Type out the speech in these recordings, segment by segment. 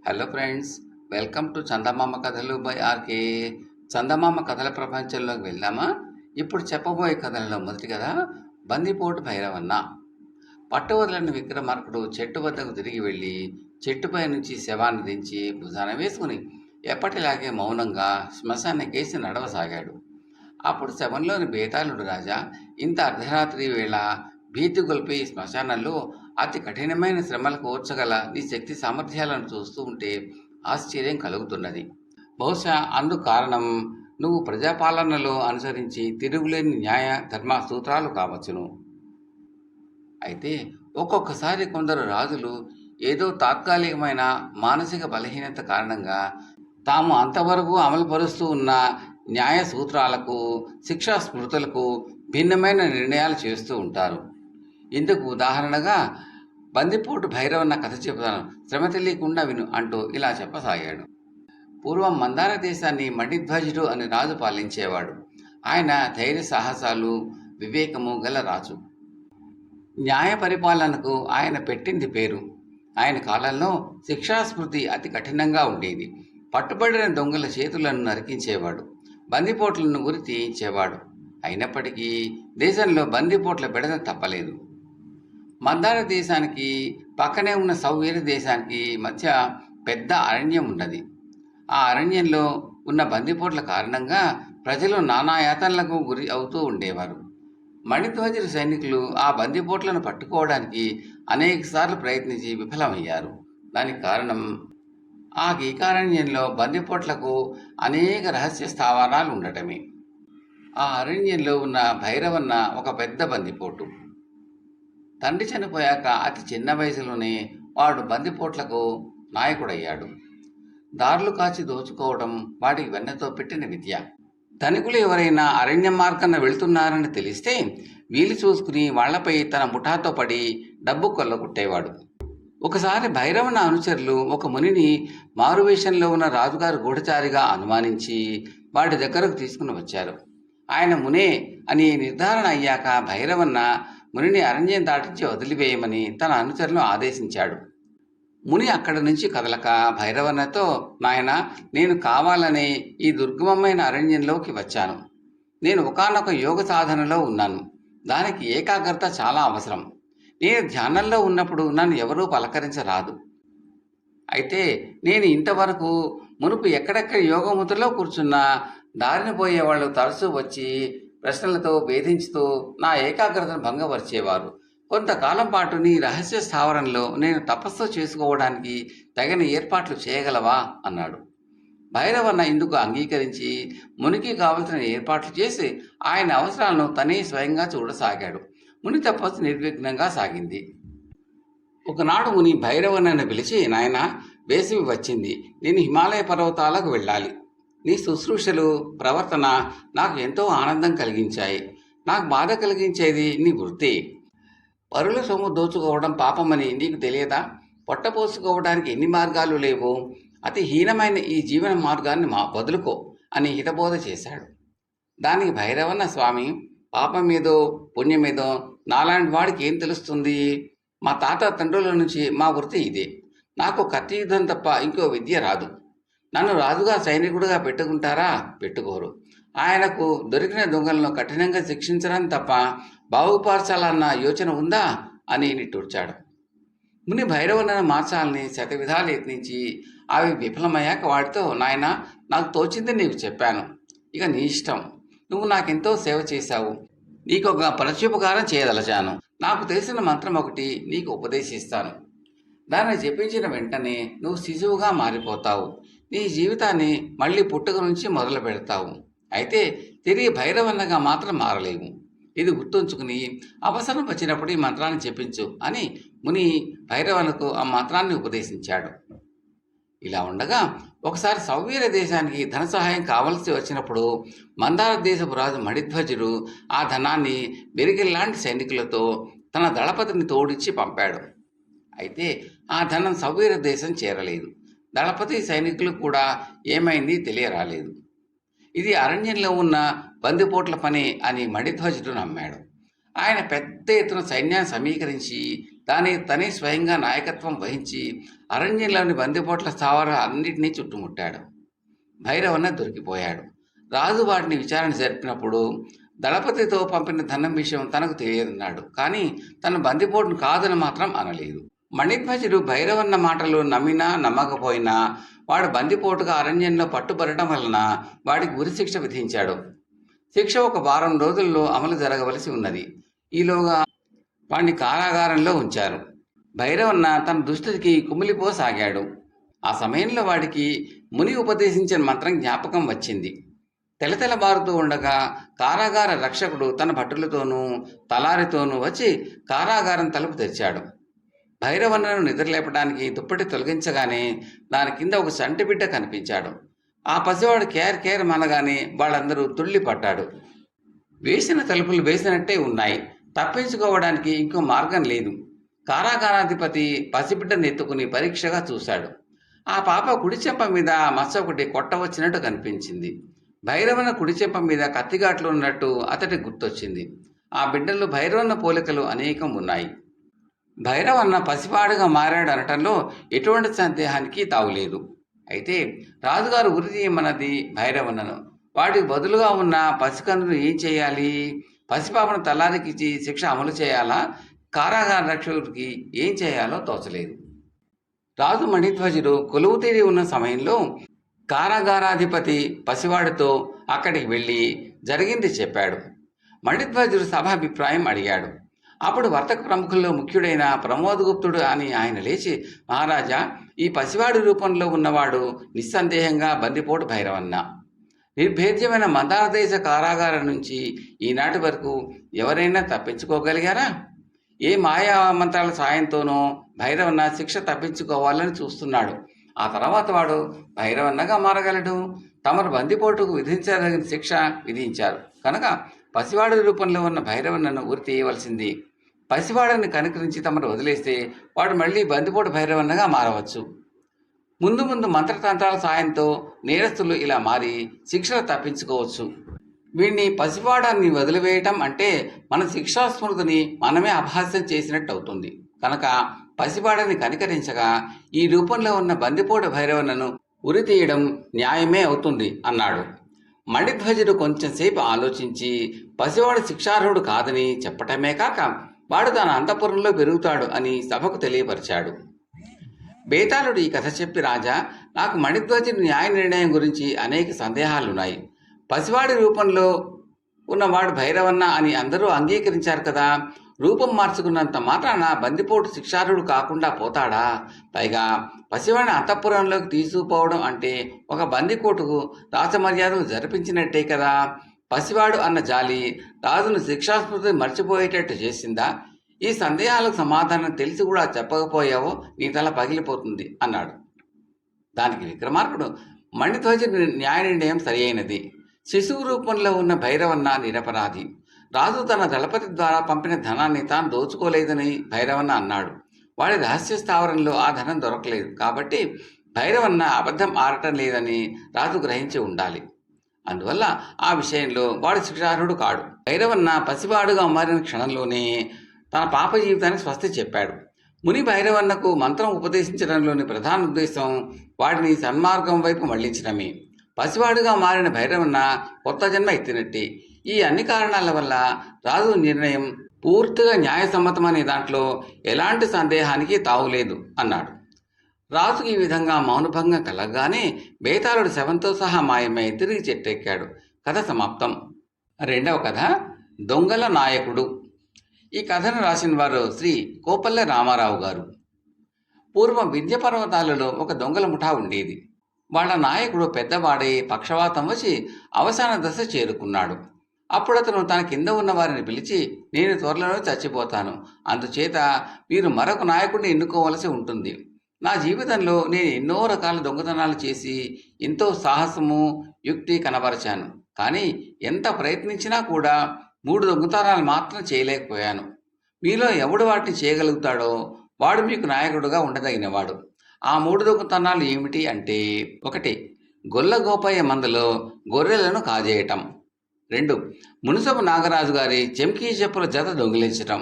Hello friends, welcome to చందమామ కథలు by RK. చందమామ కథల ప్రపంచంలోకి వెళ్దామా? ఇప్పుడు చెప్పబోయే కథలలో మొదటి కథ బందిపోటు భైరవన్న. పట్టు వదలని విక్రమార్కుడు చెట్టు వద్దకు తిరిగి వెళ్ళి చెట్టుపై నుంచి శవాన్ని దించి భుజాన వేసుకుని ఎప్పటిలాగే మౌనంగా శ్మశానకేసి నడవసాగాడు. అప్పుడు శవంలోని బేతాళుడు రాజా, ఇంత అర్ధరాత్రి వేళ భీతి గొల్పి శ్మశానంలో అతి కఠినమైన శ్రమలకు ఓర్చగల నీ శక్తి సామర్థ్యాలను చూస్తూ ఉంటే ఆశ్చర్యం కలుగుతున్నది. బహుశా అందుకు కారణం నువ్వు ప్రజాపాలనలో అనుసరించి తిరుగులేని న్యాయ ధర్మ సూత్రాలు కావచ్చును. అయితే ఒక్కొక్కసారి కొందరు రాజులు ఏదో తాత్కాలికమైన మానసిక బలహీనత కారణంగా తాము అంతవరకు అమలుపరుస్తూ ఉన్న న్యాయ సూత్రాలకు, శిక్షా స్మృతులకు భిన్నమైన నిర్ణయాలు చేస్తూ ఉంటారు. ఇందుకు ఉదాహరణగా బందిపోటు భైరవన్న కథ చెబుతాను, శ్రమ తెలియకుండా విను అంటూ ఇలా చెప్పసాగాడు. పూర్వం మందార దేశాన్ని మణిధ్వజుడు అని రాజు పాలించేవాడు. ఆయన ధైర్య సాహసాలు, వివేకము గల రాజు. న్యాయ పరిపాలనకు ఆయన పెట్టింది పేరు. ఆయన కాలంలో శిక్షాస్మృతి అతి కఠినంగా ఉండేది. పట్టుబడిన దొంగల చేతులను నరికించేవాడు, బందిపోట్లను ఉరి తీయించేవాడు. అయినప్పటికీ దేశంలో బందిపోట్ల బెడద తప్పలేదు. మందార దేశానికి పక్కనే ఉన్న సౌవీర దేశానికి మధ్య పెద్ద అరణ్యం ఉన్నది. ఆ అరణ్యంలో ఉన్న బందిపోట్ల కారణంగా ప్రజలు నానాయాతనలకు గురి అవుతూ ఉండేవారు. మణిధ్వజుల సైనికులు ఆ బందిపోట్లను పట్టుకోవడానికి అనేకసార్లు ప్రయత్నించి విఫలమయ్యారు. దానికి కారణం ఆ గీకారణ్యంలో బందిపోట్లకు అనేక రహస్య స్థావరాలు ఉండటమే. ఆ అరణ్యంలో ఉన్న భైరవన్న ఒక పెద్ద బందిపోటు. తండ్రి చనిపోయాక అతి చిన్న వయసులోనే వాడు బందిపోట్లకు నాయకుడయ్యాడు. దారులు కాచి దోచుకోవడం వాడికి వెన్నతో పెట్టిన విద్య. ధనికులు ఎవరైనా అరణ్య మార్గాన వెళుతున్నారని తెలిస్తే వీలు చూసుకుని వాళ్లపై తన ముఠాతో పడి డబ్బు కొల్లగొట్టేవాడు. ఒకసారి భైరవన్న అనుచరులు ఒక మునిని మారువేషంలో ఉన్న రాజుగారు గూఢచారిగా అనుమానించి వాడి దగ్గరకు తీసుకుని వచ్చారు. ఆయన మునే అని నిర్ధారణ అయ్యాక భైరవన్న మునిని అరణ్యం దాటించి వదిలివేయమని తన అనుచరులను ఆదేశించాడు. ముని అక్కడి నుంచి కదలక భైరవన్నతో, నాయన, నేను కావాలనే ఈ దుర్గమమైన అరణ్యంలోకి వచ్చాను. నేను ఒకానొక యోగ సాధనలో ఉన్నాను. దానికి ఏకాగ్రత చాలా అవసరం. నేను ధ్యానంలో ఉన్నప్పుడు నన్ను ఎవరూ పలకరించరాదు. అయితే నేను ఇంతవరకు మునుపు ఎక్కడెక్కడ యోగముద్రలో కూర్చున్నా దారిన పోయేవాళ్ళు తరచూ వచ్చి ప్రశ్నలతో వేధించుతూ నా ఏకాగ్రతను భంగపరిచేవారు. కొంతకాలం పాటు నీ రహస్య స్థావరంలో నేను తపస్సు చేసుకోవడానికి తగిన ఏర్పాట్లు చేయగలవా అన్నాడు. భైరవన్న ఇందుకు అంగీకరించి మునికి కావలసిన ఏర్పాట్లు చేసి ఆయన అవసరాలను తనే స్వయంగా చూడసాగాడు. ముని తపస్సు నిర్విఘ్నంగా సాగింది. ఒకనాడు ముని భైరవన్నను పిలిచి, నాయన, వేసవి వచ్చింది. నేను హిమాలయ పర్వతాలకు వెళ్ళాలి. నీ శుశ్రూషలు, ప్రవర్తన నాకు ఎంతో ఆనందం కలిగించాయి. నాకు బాధ కలిగించేది నీ వృత్తి. పరుల సొమ్ము దోచుకోవడం పాపమని నీకు తెలియదా? పొట్టపోసుకోవడానికి ఎన్ని మార్గాలు లేవు. అతి హీనమైన ఈ జీవన మార్గాన్ని వదులుకో అని హితబోధ చేశాడు. దానికి భైరవన్న, స్వామి, పాపమేదో పుణ్యమేదో నాలాంటి వాడికి ఏం తెలుస్తుంది? మా తాత తండ్రుల నుంచి మా వృత్తి ఇదే. నాకు కత్తి యుద్ధం తప్ప ఇంకో విద్య రాదు. నన్ను రాజుగా సైనికుడిగా పెట్టుకుంటారా? పెట్టుకోరు. ఆయనకు దొరికిన దొంగలను కఠినంగా శిక్షించడం తప్ప బాగుపరచాలన్న యోచన ఉందా అని నిట్టూర్చాడు. ముని భైరవన్నను మార్చాలని శతవిధాలు యత్నించి అవి విఫలమయ్యాక వాడితో, నాయన, నాకు తోచింది నీకు చెప్పాను. ఇక నీ ఇష్టం. నువ్వు నాకెంతో సేవ చేశావు. నీకు ఒక ప్రత్యుపకారం చేయదలచాను. నాకు తెలిసిన మంత్రం ఒకటి నీకు ఉపదేశిస్తాను. దాన్ని జపించిన వెంటనే నువ్వు శిశువుగా మారిపోతావు. నీ జీవితాన్ని మళ్ళీ పుట్టుక నుంచి మొదలు పెడతావు. అయితే తిరిగి భైరవన్నగా మాత్రం మారలేవు. ఇది గుర్తుంచుకుని అవసరం వచ్చినప్పుడు ఈ మంత్రాన్ని జపించు అని ముని భైరవన్నకు ఆ మంత్రాన్ని ఉపదేశించాడు. ఇలా ఉండగా ఒకసారి సౌవీర దేశానికి ధన సహాయం కావలసి వచ్చినప్పుడు మందార దేశపు రాజు మణిధ్వజుడు ఆ ధనాన్ని బెరిగిల్లాంటి సైనికులతో తన దళపతిని తోడిచ్చి పంపాడు. అయితే ఆ ధనం సౌవీర దేశం చేరలేదు. దళపతి సైనికులు కూడా ఏమైంది తెలియరాలేదు. ఇది అరణ్యంలో ఉన్న బందిపోట్ల పని అని మణిధ్వజుడు నమ్మాడు. ఆయన పెద్ద ఎత్తున సైన్యాన్ని సమీకరించి తనే స్వయంగా నాయకత్వం వహించి అరణ్యంలోని బందిపోట్ల స్థావరాలు అన్నింటినీ చుట్టుముట్టాడు. భైరవన్న దొరికిపోయాడు. రాజు వాటిని విచారణ జరిపినప్పుడు దళపతితో పంపిన ధనం విషయం తనకు తెలియదన్నాడు. కానీ తన బందిపోటును కాదని మాత్రం అనలేదు. మణిధ్వజుడు భైరవన్న మాటలు నమ్మినా నమ్మకపోయినా వాడు బందిపోటుగా అరణ్యంలో పట్టుబడటం వలన వాడికి ఉరిశిక్ష విధించాడు. శిక్ష ఒక వారం రోజుల్లో అమలు జరగవలసి ఉన్నది. ఈలోగా వాడిని కారాగారంలో ఉంచారు. భైరవన్న తన దుస్థితికి కుమిలిపోసాగాడు. ఆ సమయంలో వాడికి ముని ఉపదేశించిన మంత్రం జ్ఞాపకం వచ్చింది. తెలతెలబారుతూ ఉండగా కారాగార రక్షకుడు తన భటులతోనూ తలారితోనూ వచ్చి కారాగారం తలుపు తెరిచాడు. భైరవన్నను నిద్రలేపడానికి దుప్పటి తొలగించగానే దాని కింద ఒక చంటిబిడ్డ కనిపించాడు. ఆ పసివాడు కేర్ కేర్ మనగానే వాళ్ళందరూ తుళ్ళి పడ్డాడు. వేసిన తలుపులు వేసినట్టే ఉన్నాయి. తప్పించుకోవడానికి ఇంకో మార్గం లేదు. కారాగారాధిపతి పసిబిడ్డను ఎత్తుకుని పరీక్షగా చూశాడు. ఆ పాప కుడిచెంప మీద మచ్చ ఒకటి కొట్టవచ్చినట్టు కనిపించింది. భైరవన్న కుడిచెంప మీద కత్తిగాట్లు ఉన్నట్టు అతడికి గుర్తొచ్చింది. ఆ బిడ్డలో భైరవన్న పోలికలు అనేకం ఉన్నాయి. భైరవన్న పసిపాడుగా మారాడు అనటంలో ఎటువంటి సందేహానికి తావులేదు. అయితే రాజుగారు ఉరి తీయమన్నది భైరవన్నను. వాటికి బదులుగా ఉన్న పసికన్నును ఏం చేయాలి? పసిపాపను తలారికిచ్చి శిక్ష అమలు చేయాలా? కారాగార రక్షకుడికి ఏం చేయాలో తోచలేదు. రాజు మణిధ్వజుడు కొలువు తీరి ఉన్న సమయంలో కారాగారాధిపతి పసివాడితో అక్కడికి వెళ్ళి జరిగింది చెప్పాడు. మణిధ్వజుడు సభాభిప్రాయం అడిగాడు. అప్పుడు వర్తక ప్రముఖుల్లో ముఖ్యుడైన ప్రమోదగుప్తుడు అని ఆయన లేచి, మహారాజా, ఈ పసివాడి రూపంలో ఉన్నవాడు నిస్సందేహంగా బందిపోటు భైరవన్న. నిర్భేద్యమైన మందారదేశ కారాగారం నుంచి ఈనాటి వరకు ఎవరైనా తప్పించుకోగలిగారా? ఏ మాయా మంత్రాల సాయంతోనో భైరవన్న శిక్ష తప్పించుకోవాలని చూస్తున్నాడు. ఆ తర్వాత వాడు భైరవన్నగా మారగలడు. తమరు బందిపోటుకు విధించదగిన శిక్ష విధించారు కనుక పసివాడి రూపంలో ఉన్న భైరవన్నను ఉరి తీయవలసింది. పసివాడిని కనుకరించి తమరు వదిలేస్తే వాడు మళ్ళీ బందిపోటు భైరవన్నగా మారవచ్చు. ముందు ముందు మంత్రతంత్రాల సాయంతో నేరస్తులు ఇలా మారి శిక్షలు తప్పించుకోవచ్చు. వీడిని పసివాడాన్ని వదిలివేయటం అంటే మన శిక్షాస్మృతిని మనమే అపహాస్యం చేసినట్టు అవుతుంది. కనుక పసివాడని కనికరించగా ఈ రూపంలో ఉన్న బందిపోటు భైరవన్నను ఉరి తీయడం న్యాయమే అవుతుంది అన్నాడు. మణిధ్వజుడు కొంచెంసేపు ఆలోచించి పసివాడు శిక్షార్హుడు కాదని చెప్పటమే కాక వాడు తన అంతఃపురంలో పెరుగుతాడు అని సభకు తెలియపరిచాడు. బేతాళుడు ఈ కథ చెప్పి, రాజా, నాకు మణిధ్వజుడి న్యాయ నిర్ణయం గురించి అనేక సందేహాలున్నాయి. పసివాడి రూపంలో ఉన్నవాడు భైరవన్న అని అందరూ అంగీకరించారు కదా. రూపం మార్చుకున్నంత మాత్రాన బందిపోటు శిక్షార్హుడు కాకుండా పోతాడా? పైగా పసివాడిని అంతఃపురంలోకి తీసుకుపోవడం అంటే ఒక బందికోటుకు రాజమర్యాదలు జరిపించినట్టే కదా. పసివాడు అన్న జాలి రాజును శిక్షాస్మృతిని మర్చిపోయేటట్టు చేసిందా? ఈ సందేహాలకు సమాధానం తెలిసి కూడా చెప్పకపోయావో నీ తల పగిలిపోతుంది అన్నాడు. దానికి విక్రమార్కుడు, మణిధ్వజుడి న్యాయ నిర్ణయం సరి అయినది. శిశువు రూపంలో ఉన్న భైరవన్న నిరపరాధి. రాజు తన దళపతి ద్వారా పంపిన ధనాన్ని తాను దోచుకోలేదని భైరవన్న అన్నాడు. వాడి రహస్య స్థావరంలో ఆ ధనం దొరకలేదు. కాబట్టి భైరవన్న అబద్ధం ఆడటం లేదని రాజు గ్రహించి ఉండాలి. అందువల్ల ఆ విషయంలో వాడు శిక్షార్హుడు కాడు. భైరవన్న పసివాడుగా మారిన క్షణంలోనే తన పాప జీవితానికి స్వస్తి చెప్పాడు. ముని భైరవన్నకు మంత్రం ఉపదేశించడంలోని ప్రధాన ఉద్దేశం వాడిని సన్మార్గం వైపు మళ్లించడమే. పసివాడుగా మారిన భైరవన్న కొత్త జన్మ ఎత్తినట్టే. ఈ అన్ని కారణాల వల్ల రాజు నిర్ణయం పూర్తిగా న్యాయసమ్మతమనే దాంట్లో ఎలాంటి సందేహానికి తావులేదు అన్నాడు. రాజుకి ఈ విధంగా మౌనభంగం కలగగానే బేతాళుడు శవంతో సహా మాయమై తిరిగి చెట్టెక్కాడు. కథ సమాప్తం. రెండవ కథ, దొంగల నాయకుడు. ఈ కథను రాసిన వారు శ్రీ కోపల్లె రామారావు గారు. పూర్వం వింధ్య పర్వతాలలో ఒక దొంగల ముఠా ఉండేది. వాళ్ళ నాయకుడు పెద్దవాడే పక్షవాతం వచ్చి అవసాన దశ చేరుకున్నాడు. అప్పుడు అతను తన కింద ఉన్న వారిని పిలిచి, నేను త్వరలోనే చచ్చిపోతాను, అందుచేత మీరు మరొక నాయకుడిని ఎన్నుకోవలసి ఉంటుంది. నా జీవితంలో నేను ఎన్నో రకాల దొంగతనాలు చేసి ఎంతో సాహసము యుక్తి కనబరిచాను. కానీ ఎంత ప్రయత్నించినా కూడా 3 దొంగతనాలు మాత్రం చేయలేకపోయాను. మీలో ఎవడు వాటిని చేయగలుగుతాడో వాడు మీకు నాయకుడుగా ఉండదగినవాడు. ఆ 3 దొంగతనాలు ఏమిటి అంటే, 1. గొల్ల గోపయ్య మందలో గొర్రెలను కాజేయటం. 2. మునుసపు నాగరాజు గారి చెంకీ చెప్పుల జత దొంగిలించటం.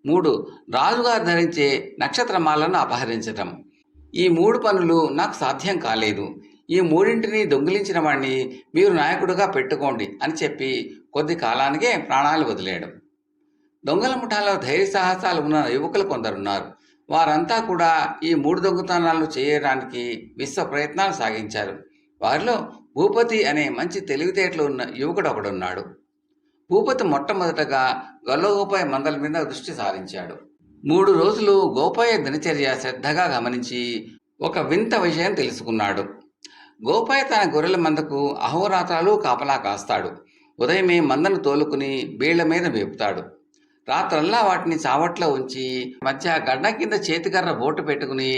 3. రాజుగారు ధరించే నక్షత్రమాలను అపహరించటం. ఈ 3 పనులు నాకు సాధ్యం కాలేదు. ఈ మూడింటిని దొంగిలించిన వాణ్ణి మీరు నాయకుడిగా పెట్టుకోండి అని చెప్పి కొద్ది కాలానికే ప్రాణాలు వదిలేయడం. దొంగల ముఠాలో ధైర్య సాహసాలు ఉన్న యువకులు కొందరున్నారు. వారంతా కూడా ఈ 3 దొంగతనాలు చేయడానికి విశ్వ ప్రయత్నాలు సాగించారు. వారిలో భూపతి అనే మంచి తెలివితేటలు ఉన్న యువకుడు ఒకడున్నాడు. భూపతి మొట్టమొదటగా గొల్లగోపయ్య మందల మీద దృష్టి సారించాడు. 3 రోజులు గోపయ్య దినచర్య శ్రద్ధగా గమనించి ఒక వింత విషయం తెలుసుకున్నాడు. గోపయ్య తన గొర్రెల మందకు అహోరాత్రాలు కాపలా కాస్తాడు. ఉదయమే మందను తోలుకుని బీళ్ల మీద మేపుతాడు. రాత్రల్లా వాటిని చావట్లో ఉంచి మధ్య గడ్డ కింద చేతికర్ర బోటు పెట్టుకుని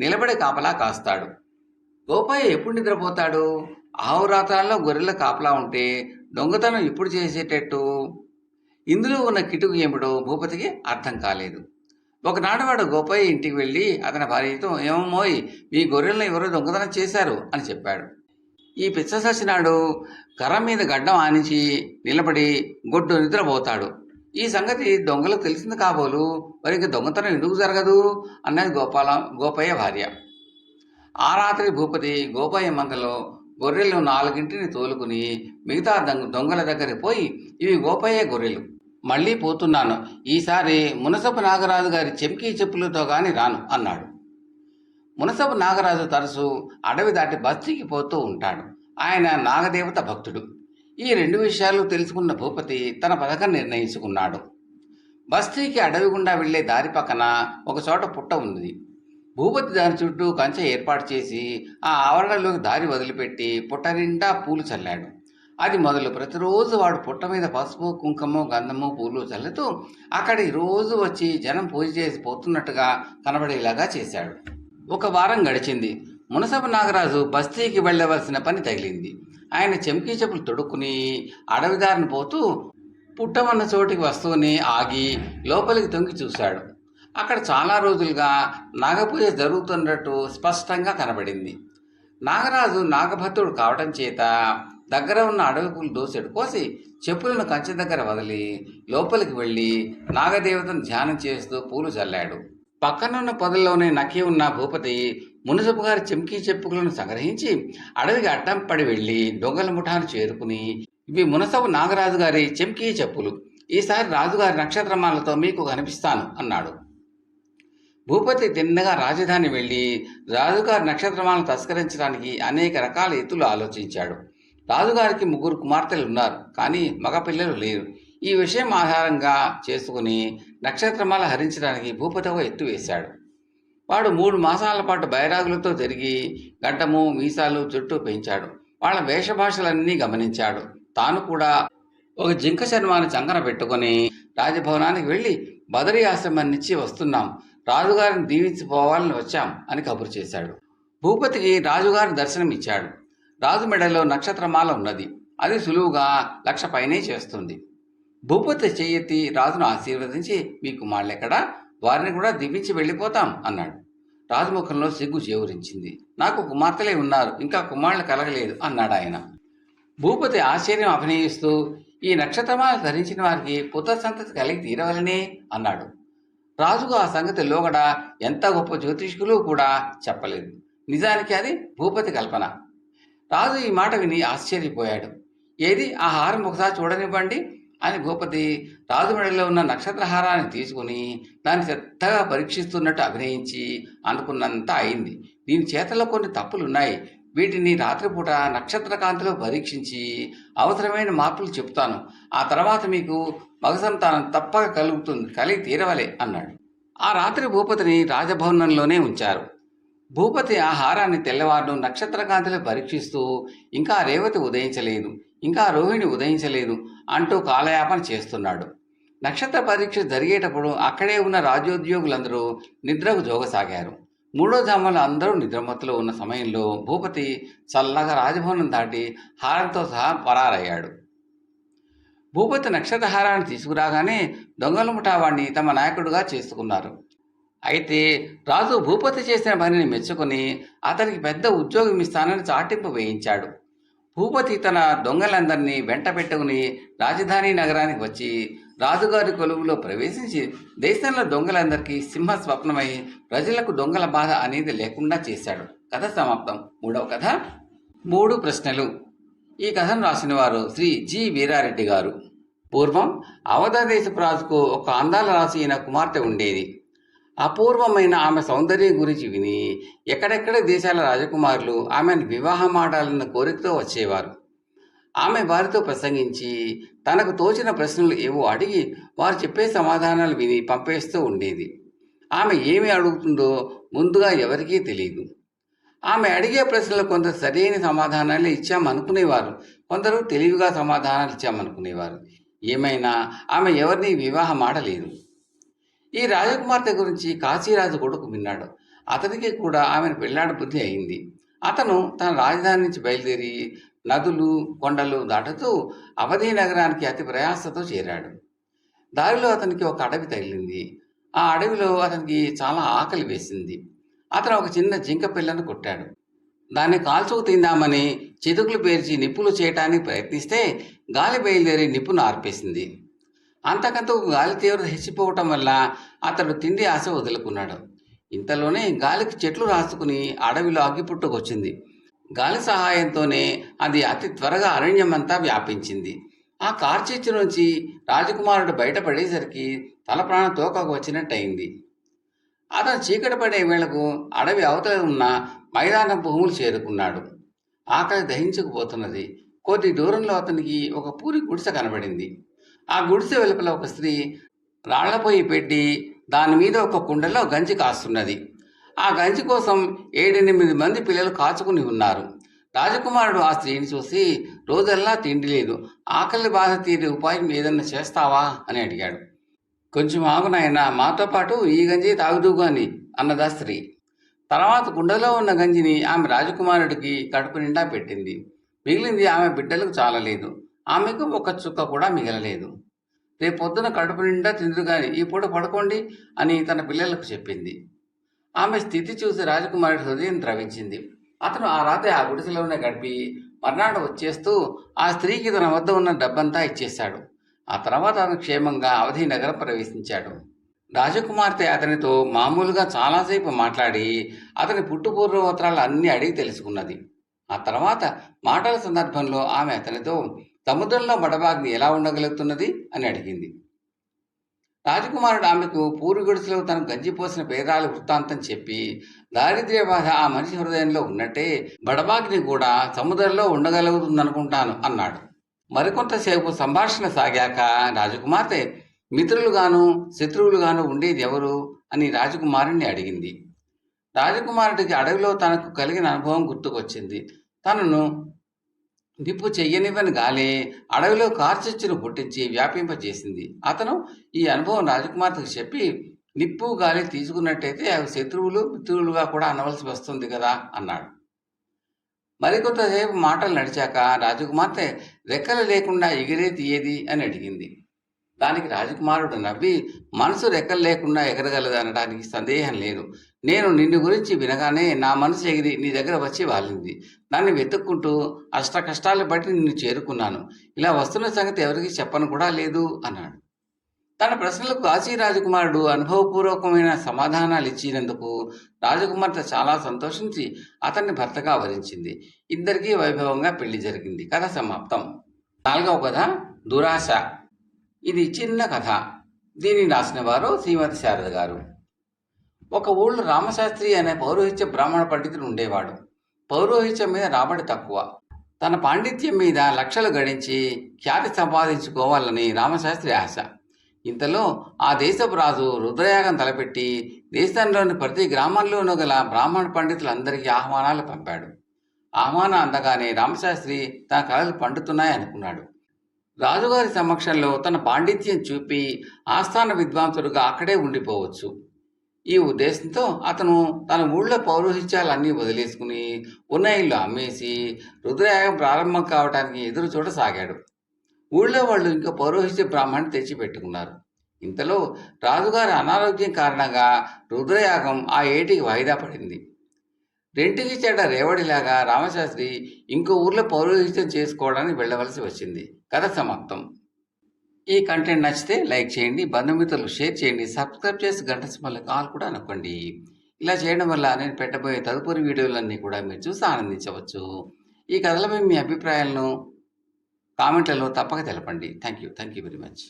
నిలబడి కాపలా కాస్తాడు. గోపయ్య ఎప్పుడు నిద్రపోతాడు? ఆవురాత్రాల్లో గొర్రెల కాపలా ఉంటే దొంగతనం ఎప్పుడు చేసేటట్టు? ఇందులో ఉన్న కిటుకు ఏమిటో భూపతికి అర్థం కాలేదు. ఒకనాడు వాడు గోపయ్య ఇంటికి వెళ్ళి అతని భార్యతో, ఏమోయ్, మీ గొర్రెలను ఎవరో దొంగతనం చేశారు అని చెప్పాడు. ఈ పిచ్చ సచ్చినాడు కర్ర మీద గడ్డం ఆనించి నిలబడి గొడ్డు నిద్రపోతాడు. ఈ సంగతి దొంగలకు తెలిసింది కాబోలు, వారికి దొంగతనం ఎందుకు జరగదు అన్నది గోపయ్య భార్య. ఆ రాత్రి భూపతి గోపయ్య మందలో గొర్రెలు 4 తోలుకుని మిగతా దొంగల దగ్గరికి పోయి, ఇవి గోపయ్య గొర్రెలు, మళ్ళీ పోతున్నాను, ఈసారి మునసపు నాగరాజు గారి చెంకీ చెప్పులతో గాని రాను అన్నాడు. మునసపు నాగరాజు తరచు అడవి దాటి బస్తీకి పోతూ ఉంటాడు. ఆయన నాగదేవత భక్తుడు. ఈ 2 విషయాలు తెలుసుకున్న భూపతి తన పథకం నిర్ణయించుకున్నాడు. బస్తీకి అడవి గుండా వెళ్లే దారి పక్కన ఒక చోట పుట్ట ఉంది. భూపతి దాని చుట్టూ కంచె ఏర్పాటు చేసి ఆ ఆవరణలోకి దారి వదిలిపెట్టి పుట్ట నిండా పూలు చల్లాడు. అది మొదలు ప్రతిరోజు వాడు పుట్ట మీద పసుపు, కుంకుమ, గంధము, పూలు చల్లుతూ అక్కడికి రోజు వచ్చి జనం పూజ చేసి పోతున్నట్టుగా కనబడేలాగా చేశాడు. 1 వారం గడిచింది. మునసపు నాగరాజు బస్తీకి వెళ్ళవలసిన పని తగిలింది. ఆయన చెంకీ చెప్పులు తొడుక్కుని అడవిదారిని పోతూ పుట్టమన్న చోటికి వస్తూనే ఆగి లోపలికి తొంగి చూశాడు. అక్కడ చాలా రోజులుగా నాగపూజ జరుగుతున్నట్టు స్పష్టంగా కనబడింది. నాగరాజు నాగభక్తుడు కావటం చేత దగ్గర ఉన్న అడవి పూలు దోసెడు కోసి చెప్పులను కంచె దగ్గర వదిలి లోపలికి వెళ్ళి నాగదేవతను ధ్యానం చేస్తూ పూలు చల్లాడు. పక్కనున్న పొదల్లోనే నక్కి ఉన్న భూపతి మునసపు గారి చెంకీ చెప్పులను సంగ్రహించి అడవికి అడ్డం పడి వెళ్ళి దొంగల ముఠాను చేరుకుని, ఇవి మునసపు నాగరాజు గారి చెంకీ చెప్పులు, ఈసారి రాజుగారి నక్షత్రమాలతో మీకు కనిపిస్తాను అన్నాడు. భూపతి తిన్నగా రాజధాని వెళ్ళి రాజుగారి నక్షత్రమాలను తస్కరించడానికి అనేక రకాల ఎత్తులు ఆలోచించాడు. రాజుగారికి 3 కుమార్తెలు ఉన్నారు, కానీ మగపిల్లలు లేరు. ఈ విషయం ఆధారంగా చేసుకుని నక్షత్రమాల హరించడానికి భూపతి ఒక ఎత్తు వేశాడు. వాడు 3 మాసాల పాటు బైరాగులతో తిరిగి గడ్డము, మీసాలు, జుట్టు పెంచాడు. వాళ్ళ వేషభాషలన్నీ గమనించాడు. తాను కూడా ఒక జింక చర్మాన్ని చంకన పెట్టుకుని రాజభవనానికి వెళ్ళి బదరీ ఆశ్రమం నుంచి వస్తున్నాం, రాజుగారిని దీవించిపోవాలని వచ్చాం అని కబురు చేశాడు. భూపతికి రాజుగారి దర్శనం ఇచ్చాడు. రాజు మెడలో నక్షత్రమాల ఉన్నది. అది సులువుగా 1,00,000 పైనే చేస్తుంది. భూపతి చెయ్యెత్తి రాజును ఆశీర్వదించి, మీ కుమారులెక్కడా, వారిని కూడా దీవించి వెళ్ళిపోతాం అన్నాడు. రాజముఖంలో సిగ్గు చేవురించింది. నాకు కుమార్తెలే ఉన్నారు, ఇంకా కుమారులు కలగలేదు అన్నాడు ఆయన. భూపతి ఆశ్చర్యం అభినయిస్తూ, ఈ నక్షత్రమాల ధరించిన వారికి పుత్ర సంతతి కలిగి తీరవలనే అన్నాడు. రాజుకు ఆ సంగతి లోగడ ఎంత గొప్ప జ్యోతిష్కులు కూడా చెప్పలేదు. నిజానికి అది భూపతి కల్పన. రాజు ఈ మాట విని ఆశ్చర్యపోయాడు. ఏది, ఆ హారం ఒకసారి చూడనివ్వండి అని భూపతి రాజు మెడలో ఉన్న నక్షత్రహారాన్ని తీసుకుని దాన్ని శ్రద్ధగా పరీక్షిస్తున్నట్టు అభినయించి అనుకున్నంత అయింది. దీని చేతలో కొన్ని తప్పులున్నాయి. వీటిని రాత్రిపూట నక్షత్రకాంతిలో పరీక్షించి అవసరమైన మార్పులు చెప్తాను. ఆ తర్వాత మీకు మగ సంతానం తప్పక కలిగి తీరవలే అన్నాడు. ఆ రాత్రి భూపతిని రాజభవనంలోనే ఉంచారు. భూపతి ఆ హారాన్ని తెల్లవారును నక్షత్రకాంతిలో పరీక్షిస్తూ, ఇంకా రేవతి ఉదయించలేదు, ఇంకా రోహిణి ఉదయించలేదు అంటూ కాలయాపన చేస్తున్నాడు. నక్షత్ర పరీక్ష జరిగేటప్పుడు అక్కడే ఉన్న రాజ్యోద్యోగులందరూ నిద్రకు జోగసాగారు. 3వ జాములో అందరూ నిద్రమత్తులో ఉన్న సమయంలో భూపతి చల్లగా రాజభవనం దాటి హారంతో సహా పరారయ్యాడు. భూపతి నక్షత్రహారాన్ని తీసుకురాగానే దొంగల ముఠావాణ్ణి తమ నాయకుడిగా చేసుకున్నారు. అయితే రాజు భూపతి చేసిన పనిని మెచ్చుకుని అతనికి పెద్ద ఉద్యోగం ఇస్తానని చాటింపు వేయించాడు. భూపతి తన దొంగలందరినీ వెంట పెట్టుకుని రాజధాని నగరానికి వచ్చి రాజుగారి కొలువులో ప్రవేశించి దేశంలో దొంగలందరికీ సింహ స్వప్నమై ప్రజలకు దొంగల బాధ అనేది లేకుండా చేశాడు. కథ సమాప్తం. మూడవ కథ 3 ప్రశ్నలు. ఈ కథను రాసిన వారు శ్రీ జి వీరారెడ్డి గారు. పూర్వం అవధ దేశపు రాజుకు ఒక అందాల రాశి అయిన కుమార్తె ఉండేది. అపూర్వమైన ఆమె సౌందర్యం గురించి విని ఎక్కడెక్కడ దేశాల రాజకుమారులు ఆమెను వివాహం ఆడాలన్న కోరికతో వచ్చేవారు. ఆమె వారితో ప్రసంగించి తనకు తోచిన ప్రశ్నలు ఏవో అడిగి వారు చెప్పే సమాధానాలు విని పంపేస్తూ ఉండేది. ఆమె ఏమి అడుగుతుందో ముందుగా ఎవరికీ తెలియదు. ఆమె అడిగే ప్రశ్నలు కొందరు సరైన సమాధానాలు ఇచ్చామనుకునేవారు, కొందరు తెలివిగా సమాధానాలు ఇచ్చామనుకునేవారు. ఏమైనా ఆమె ఎవరిని వివాహం ఆడలేదు. ఈ రాజకుమార్తె గురించి కాశీరాజు కొడుకు విన్నాడు. అతనికి కూడా ఆమెను పెళ్లాడ బుద్ధి అయింది. అతను తన రాజధాని నుంచి బయలుదేరి నదులు కొండలు దాటుతూ అవధి నగరానికి అతి ప్రయాసతో చేరాడు. దారిలో అతనికి ఒక అడవి తగిలింది. ఆ అడవిలో అతనికి చాలా ఆకలి వేసింది. అతను ఒక చిన్న జింక పిల్లను కొట్టాడు. దాన్ని కాల్చుకు తిందామని చితుకులు పేర్చి నిప్పులు చేయటానికి ప్రయత్నిస్తే గాలి బయలుదేరి నిప్పును ఆర్పేసింది. అంతకంతకు గాలి తీవ్రత హెచ్చిపోవటం వల్ల అతడు తిండి ఆశ వదులుకున్నాడు. ఇంతలోనే గాలికి చెట్లు రాసుకుని అడవిలో అగ్గిపుట్టుకొచ్చింది. గాలి సహాయంతోనే అది అతి త్వరగా అరణ్యమంతా వ్యాపించింది. ఆ కార్చిచ్చు నుంచి రాజకుమారుడు బయటపడేసరికి తల ప్రాణం తోకకు వచ్చినట్టయింది. అతను చీకటి పడే వేళకు అడవి అవతల ఉన్న మైదాన భూములు చేరుకున్నాడు. ఆకలి దహించుకుపోతున్నది. కొద్ది దూరంలో అతనికి ఒక పూరి గుడిసె కనబడింది. ఆ గుడిసె వెలుపల ఒక స్త్రీ రాళ్లపొయ్యి పెట్టి దాని మీద ఒక కుండలో గంజి కాస్తున్నది. ఆ గంజి కోసం 7-8 మంది పిల్లలు కాచుకుని ఉన్నారు. రాజకుమారుడు ఆ స్త్రీని చూసి, రోజల్లా తిండి లేదు, ఆకలి బాధ తీరే ఉపాయం ఏదన్నా చేస్తావా అని అడిగాడు. కొంచెం ఆగునాయన, మాతో పాటు ఈ గంజి తాగుదుగాని అన్నదా స్త్రీ. తర్వాత కుండలో ఉన్న గంజిని ఆమె రాజకుమారుడికి కడుపు నిండా పెట్టింది. మిగిలింది ఆమె బిడ్డలకు చాలలేదు. ఆమెకు ఒక చుక్క కూడా మిగలలేదు. రేపు పొద్దున కడుపు నిండా తిందుగాని ఈ పూట పడుకోండి అని తన పిల్లలకు చెప్పింది. ఆమె స్థితి చూసి రాజకుమారుడి హృదయం ద్రవించింది. అతను ఆ రాత్రి ఆ గుడిసెలోనే గడిపి మర్నాడు వచ్చేస్తూ ఆ స్త్రీకి తన వద్ద ఉన్న డబ్బంతా ఇచ్చేశాడు. ఆ తర్వాత అతను క్షేమంగా అవధి నగరం ప్రవేశించాడు. రాజకుమార్తె అతనితో మామూలుగా చాలాసేపు మాట్లాడి అతని పుట్టుపూర్వోత్తరాలు అన్నీ అడిగి తెలుసుకున్నది. ఆ తర్వాత మాటల సందర్భంలో ఆమె అతనితో సముద్రంలో బడబాగ్ని ఎలా ఉండగలుగుతున్నది అని అడిగింది. రాజకుమారుడు ఆమెకు పూరి గుడిసెలో తను గంజిపోసిన పేరాల వృత్తాంతం చెప్పి, దారిద్ర్య బాధ ఆ మనిషి హృదయంలో ఉన్నట్టే బడబాగ్ని కూడా సముద్రంలో ఉండగలుగుతుందనుకుంటాను అన్నాడు. మరికొంతసేపు సంభాషణ సాగాక రాజకుమార్తె మిత్రులుగాను శత్రువులుగాను ఉండేది ఎవరు అని రాజకుమారుణ్ణి అడిగింది. రాజకుమారుడికి అడవిలో తనకు కలిగిన అనుభవం గుర్తుకొచ్చింది. తనను నిప్పు చెయ్యనివ్వని గాలే అడవిలో కార్చిచ్చును పుట్టించి వ్యాపింపజేసింది. అతను ఈ అనుభవం రాజకుమార్తెకు చెప్పి, నిప్పు గాలి తీసుకున్నట్టయితే అవి శత్రువులు మిత్రులుగా కూడా అనవలసి వస్తుంది కదా అన్నాడు. మరికొంతసేపు మాటలు నడిచాక రాజకుమార్తె రెక్కలు లేకుండా ఎగిరే తీయేది అని అడిగింది. దానికి రాజకుమారుడు నవ్వి, మనసు రెక్కలు లేకుండా ఎగరగలదు అనడానికి సందేహం లేదు. నేను నిన్ను గురించి వినగానే నా మనసు ఎగిరి నీ దగ్గర వచ్చి వాలింది. దాన్ని వెతుక్కుంటూ అష్ట కష్టాలు బట్టి నిన్ను చేరుకున్నాను. ఇలా వస్తున్న సంగతి ఎవరికి చెప్పను కూడా లేదు అన్నాడు. తన ప్రశ్నలకు కాశీ రాజకుమారుడు అనుభవపూర్వకమైన సమాధానాలు ఇచ్చినందుకు రాజకుమార్తె చాలా సంతోషించి అతన్ని భర్తగా వరించింది. ఇద్దరికీ వైభవంగా పెళ్లి జరిగింది. కథ సమాప్తం. 4వ కథ దురాశ. ఇది చిన్న కథ. దీనిని రాసిన వారు శ్రీమతి శారద గారు. ఒక ఊళ్ళో రామశాస్త్రి అనే పౌరోహిత్య బ్రాహ్మణ పండితుడు ఉండేవాడు. పౌరోహిత్యం మీద రాబడి తక్కువ. తన పాండిత్యం మీద లక్షలు గడించి ఖ్యాతి సంపాదించుకోవాలని రామశాస్త్రి ఆశ. ఇంతలో ఆ దేశపు రాజు రుద్రయాగం తలపెట్టి దేశంలోని ప్రతి గ్రామంలోనూ గల బ్రాహ్మణ పండితులందరికీ ఆహ్వానాలు పంపాడు. ఆహ్వానం అందగానే రామశాస్త్రి తన కళలు పండుతున్నాయనుకున్నాడు. రాజుగారి సమక్షంలో తన పాండిత్యం చూపి ఆస్థాన విద్వాంసుడుగా అక్కడే ఉండిపోవచ్చు. ఈ ఉద్దేశంతో అతను తన ఊళ్ళో పౌరోహిత్యాలన్నీ వదిలేసుకుని ఉన్న ఇల్లు అమ్మేసి రుద్రయాగం ప్రారంభం కావడానికి ఎదురు చూడసాగాడు. ఊళ్ళో వాళ్ళు ఇంకో పౌరోహిత్య బ్రాహ్మణ్ణి తెచ్చిపెట్టుకున్నారు. ఇంతలో రాజుగారి అనారోగ్యం కారణంగా రుద్రయాగం ఆ ఏటికి వాయిదా పడింది. రెంటికి చెడ్డ రేవడిలాగా రామశాస్త్రి ఇంకో ఊర్లో పౌరోహిత్యం చేసుకోవడానికి వెళ్ళవలసి వచ్చింది. కథ సమాప్తం. ఈ కంటెంట్ నచ్చితే లైక్ చేయండి, బంధుమిత్రులకు షేర్ చేయండి, సబ్స్క్రైబ్ చేసి గంట సింబల్ ఆల్ కూడా నొక్కండి. ఇలా చేయడం వల్ల నేను పెట్టబోయే తదుపరి వీడియోలన్నీ కూడా మీరు చూసి ఆనందించవచ్చు. ఈ కథలపై మీ అభిప్రాయాలను కామెంట్లలో తప్పక తెలపండి. Thank you very much.